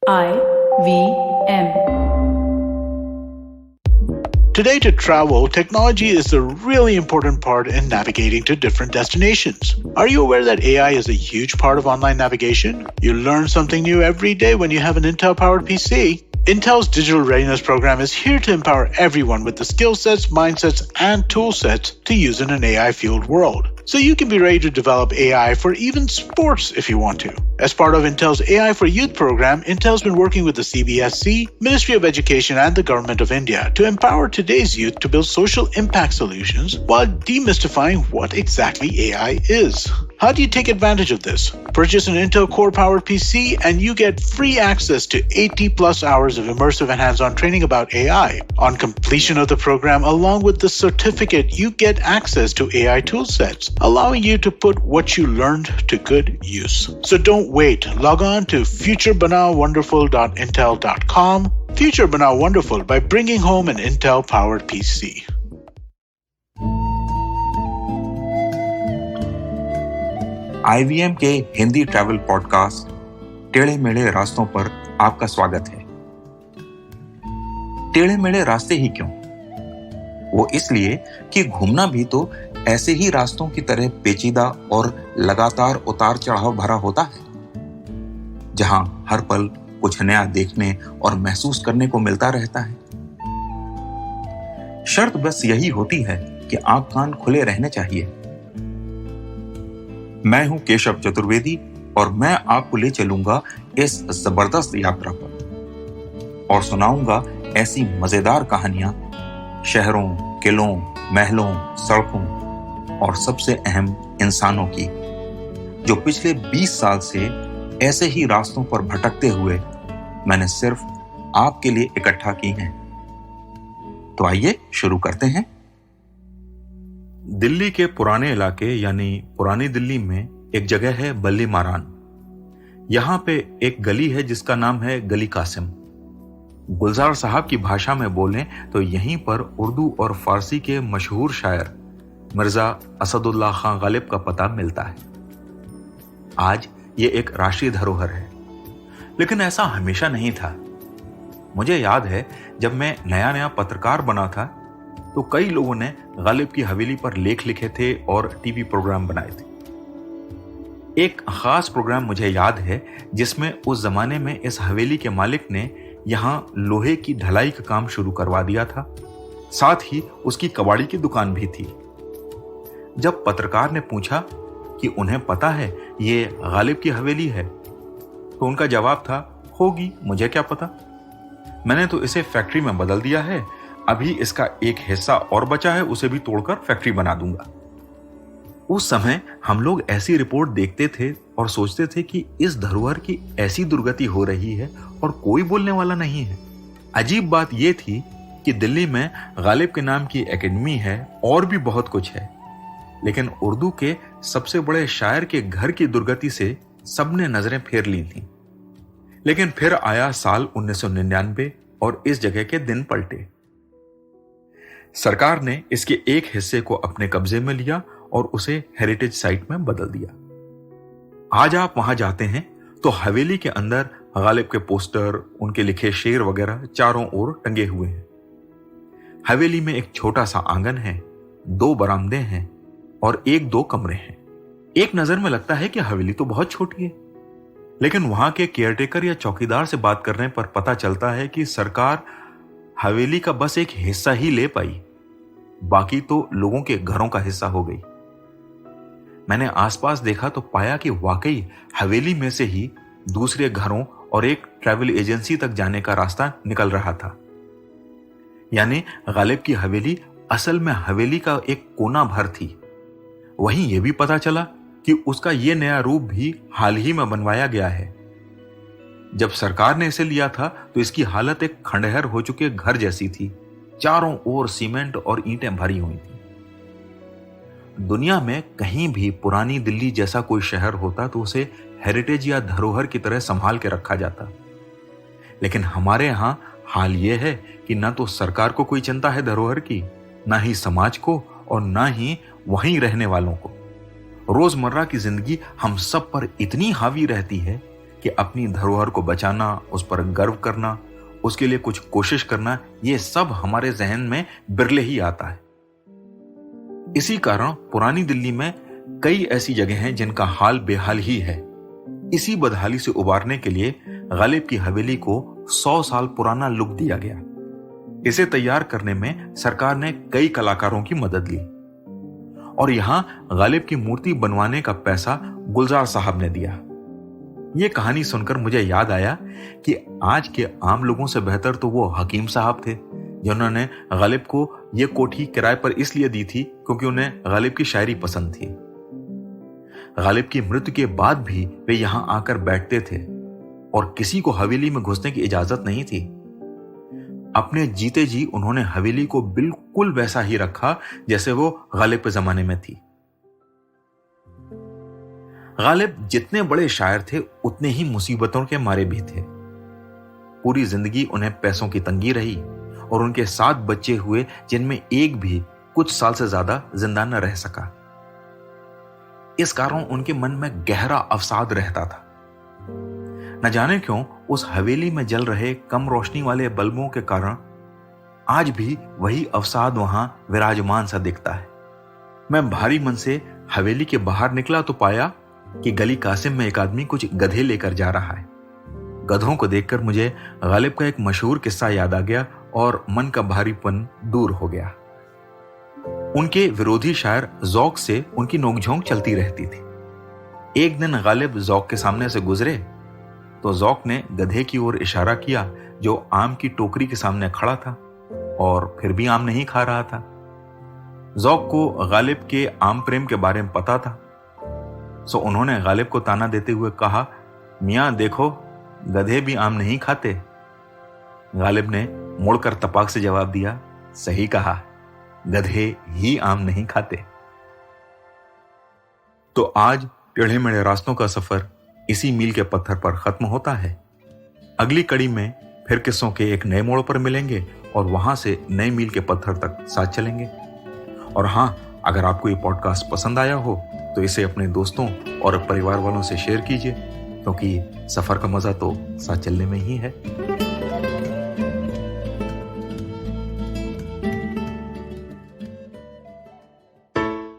IVM. Today, to travel, technology is a really important part in navigating to different destinations. Are you aware that AI is a huge part of online navigation? You learn something new every day when you have an Intel-powered PC. Intel's Digital Readiness Program is here to empower everyone with the skill sets, mindsets, and tool sets to use in an AI-fueled world. So you can be ready to develop AI for even sports if you want to. As part of Intel's AI for Youth program, Intel's been working with the CBSC, Ministry of Education, and the Government of India to empower today's youth to build social impact solutions while demystifying what exactly AI is. How do you take advantage of this? Purchase an Intel Core-powered PC and you get free access to 80 plus hours of immersive and hands-on training about AI. On completion of the program, along with the certificate, you get access to AI toolsets, allowing you to put what you learned to good use. So don't wait. Log on to futurebanawonderful.intel.com. Future Banaw Wonderful by bringing home an Intel-powered PC. IVM के Hindi travel podcast टेढ़े मेढ़े रास्तों पर आपका स्वागत है। टेढ़े मेढ़े रास्ते ही क्यों? वो इसलिए कि घूमना भी तो ऐसे ही रास्तों की तरह पेचीदा और लगातार उतार चढ़ाव भरा होता है, जहां हर पल कुछ नया देखने और महसूस करने को मिलता रहता है। शर्त बस यही होती है कि आंख कान खुले रहने चाहिए। मैं हूं केशव चतुर्वेदी और मैं आपको ले चलूंगा इस जबरदस्त यात्रा पर और सुनाऊंगा ऐसी मजेदार कहानियां शहरों, किलों, महलों, सड़कों और सबसे अहम इंसानों की, जो पिछले 20 साल से ऐसे ही रास्तों पर भटकते हुए मैंने सिर्फ आपके लिए इकट्ठा की हैं। तो आइए शुरू करते हैं। दिल्ली के पुराने इलाके यानी पुरानी दिल्ली में एक जगह है बल्ली मारान। यहां पे एक गली है जिसका नाम है गली कासिम। गुलजार साहब की भाषा में बोलें तो यहीं पर उर्दू और फारसी के मशहूर शायर मिर्जा असदुल्ला खान गालिब का पता मिलता है। आज ये एक राष्ट्रीय धरोहर है, लेकिन ऐसा हमेशा नहीं था। मुझे याद है जब मैं नया नया पत्रकार बना था तो कई लोगों ने गालिब की हवेली पर लेख लिखे थे और टीवी प्रोग्राम बनाए थे। एक खास प्रोग्राम मुझे याद है जिसमें उस जमाने में इस हवेली के मालिक ने यहां लोहे की ढलाई का काम शुरू करवा दिया था, साथ ही उसकी कबाड़ी की दुकान भी थी। जब पत्रकार ने पूछा कि उन्हें पता है ये गालिब की हवेली है, तो उनका जवाब था, होगी, मुझे क्या पता, मैंने तो इसे फैक्ट्री में बदल दिया है, अभी इसका एक हिस्सा और बचा है, उसे भी तोड़कर फैक्ट्री बना दूंगा। उस समय हम लोग ऐसी रिपोर्ट देखते थे और सोचते थे कि इस धरोहर की ऐसी दुर्गति हो रही है और कोई बोलने वाला नहीं है। अजीब बात यह थी कि दिल्ली में गालिब के नाम की एकेडमी है और भी बहुत कुछ है, लेकिन उर्दू के सबसे बड़े शायर के घर की दुर्गति से सबने नजरें फेर ली थी। लेकिन फिर आया साल 1999 और इस जगह के दिन पलटे। सरकार ने इसके एक हिस्से को अपने कब्जे में लिया और उसे हेरिटेज साइट में बदल दिया। आज आप वहां जाते हैं तो हवेली के अंदर गालिब के पोस्टर, उनके लिखे शेर वगैरह चारों ओर टंगे हुए हैं। हवेली में एक छोटा सा आंगन है, 2 बरामदे हैं और 1-2 कमरे हैं। एक नजर में लगता है कि हवेली तो बहुत छोटी है, लेकिन वहां के केयरटेकर या चौकीदार से बात करने पर पता चलता है कि सरकार हवेली का बस एक हिस्सा ही ले पाई, बाकी तो लोगों के घरों का हिस्सा हो गई। मैंने आसपास देखा तो पाया कि वाकई हवेली में से ही दूसरे घरों और एक ट्रैवल एजेंसी तक जाने का रास्ता निकल रहा था। यानी गालिब की हवेली असल में हवेली का एक कोना भर थी। वहीं यह भी पता चला कि उसका यह नया रूप भी हाल ही में बनवाया गया है। जब सरकार ने इसे लिया था तो इसकी हालत एक खंडहर हो चुके घर जैसी थी। चारों ओर सीमेंट और ईंटें भरी हुई थी। दुनिया में कहीं भी पुरानी दिल्ली जैसा कोई शहर होता तो उसे हेरिटेज या धरोहर की तरह संभाल के रखा जाता, लेकिन हमारे यहां हाल यह है कि ना तो सरकार को कोई चिंता है धरोहर की, ना ही समाज को और ना ही वहीं रहने वालों को। रोजमर्रा की जिंदगी हम सब पर इतनी हावी रहती है कि अपनी धरोहर को बचाना, उस पर गर्व करना, उसके लिए कुछ कोशिश करना, ये सब हमारे जहन में बिरले ही आता है। इसी कारण पुरानी दिल्ली में कई ऐसी जगह हैं जिनका हाल बेहाल ही है। इसी बदहाली से उबारने के लिए गालिब की हवेली को 100 साल पुराना लुक दिया गया। इसे तैयार करने में सरकार ने कई कलाकारों की मदद ली और यहां गालिब की मूर्ति बनवाने का पैसा गुलजार साहब ने दिया। यह कहानी सुनकर मुझे याद आया कि आज के आम लोगों से बेहतर तो वो हकीम साहब थे जिन्होंने गालिब को यह कोठी किराए पर इसलिए दी थी क्योंकि उन्हें गालिब की शायरी पसंद थी। गालिब की मृत्यु के बाद भी वे यहां आकर बैठते थे और किसी को हवेली में घुसने की इजाजत नहीं थी। अपने जीते जी उन्होंने हवेली को बिल्कुल वैसा ही रखा जैसे वो गालिब के जमाने में थी। गालिब जितने बड़े शायर थे उतने ही मुसीबतों के मारे भी थे। पूरी जिंदगी उन्हें पैसों की तंगी रही और उनके 7 बच्चे हुए जिनमें एक भी कुछ साल से ज्यादा जिंदा न रह सका। इस कारण उनके मन में गहरा अवसाद रहता था। न जाने क्यों उस हवेली में जल रहे कम रोशनी वाले बल्बों के कारण आज भी वही अवसाद वहां विराजमान सा दिखता है। मैं भारी मन से हवेली के बाहर निकला तो पाया कि गली कासिम में एक आदमी कुछ गधे लेकर जा रहा है। गधों को देखकर मुझे गालिब का एक मशहूर किस्सा याद आ गया और मन का भारीपन दूर हो गया। उनके विरोधी शायर ज़ौक़ से उनकी नोकझोंक चलती रहती थी। एक दिन गालिब ज़ौक़ के सामने से गुजरे तो ज़ौक़ ने गधे की ओर इशारा किया जो आम की टोकरी के सामने खड़ा था और फिर भी आम नहीं खा रहा था। ज़ौक़ को गालिब के आम प्रेम के बारे में पता था, सो उन्होंने गालिब को ताना देते हुए कहा, मियाँ देखो गधे भी आम नहीं खाते। गालिब ने मुड़कर तपाक से जवाब दिया, सही कहा, गधे ही आम नहीं खाते। तो आज टेढ़े मेढ़े रास्तों का सफर इसी मील के पत्थर पर खत्म होता है। अगली कड़ी में फिर किस्सों के एक नए मोड़ पर मिलेंगे और वहां से नए मील के पत्थर तक साथ चलेंगे। और हाँ, अगर आपको ये पॉडकास्ट पसंद आया हो तो इसे अपने दोस्तों और परिवार वालों से शेयर कीजिए, क्योंकि सफर का मजा तो साथ चलने में ही है।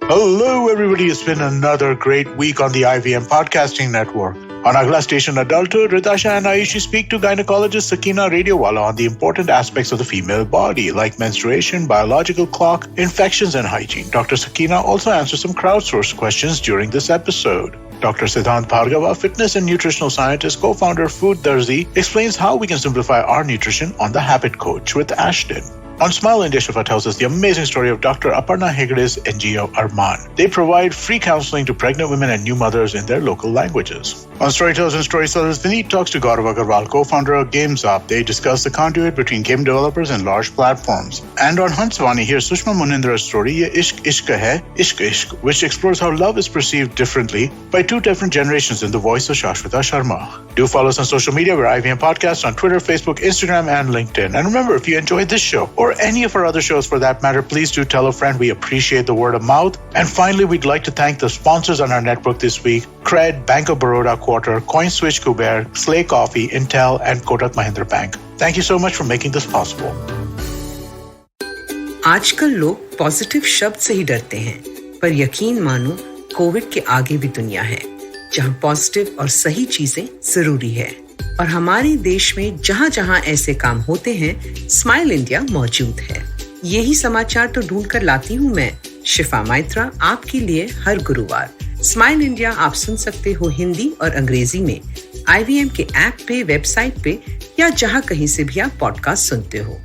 Hello everybody, it's been another great week on the IVM Podcasting Network. On Agla Station Adulthood, Ritasha and Ayushi speak to gynecologist Sakina Radiowala on the important aspects of the female body, like menstruation, biological clock, infections, and hygiene. Dr. Sakina also answers some crowdsourced questions during this episode. Dr. Siddhant Bhargava, fitness and nutritional scientist, co-founder of Food Darzi, explains how we can simplify our nutrition on The Habit Coach with Ashton. On Smile India, Shifa tells us the amazing story of Dr. Aparna Hegde's NGO Arman. They provide free counseling to pregnant women and new mothers in their local languages. On Storytellers and Storysellers, Vineet talks to Gaurav Agarwal, co-founder of GameStop. They discuss the conduit between game developers and large platforms. And on Hanswani, here's Sushma Munindra's story, Ye Ishq Ishq Hai, Ishq Ishq, which explores how love is perceived differently by 2 different generations in the voice of Shashwata Sharma. Do follow us on social media. We're IVM Podcast on Twitter, Facebook, Instagram, and LinkedIn. And remember, if you enjoyed this show or any of our other shows for that matter, please do tell a friend. We appreciate the word of mouth. And finally, we'd like to thank the sponsors on our network this week: Cred, Bank of Baroda Quarter, CoinSwitch Kuber, Slay Coffee, Intel, and Kotak Mahindra Bank. Thank you so much for making this possible. आजकल लोग positive शब्द से ही डरते हैं, पर यकीन मानो Covid के आगे भी दुनिया है जहां पॉजिटिव और सही चीजें जरूरी है। और हमारे देश में जहां जहां ऐसे काम होते हैं, स्माइल इंडिया मौजूद है। यही समाचार तो ढूंढ कर लाती हूँ मैं, शिफा मैत्रा, आपके लिए हर गुरुवार। स्माइल इंडिया आप सुन सकते हो हिंदी और अंग्रेजी में IVM के ऐप पे, वेबसाइट पे या जहां कहीं से भी आप पॉडकास्ट सुनते हो।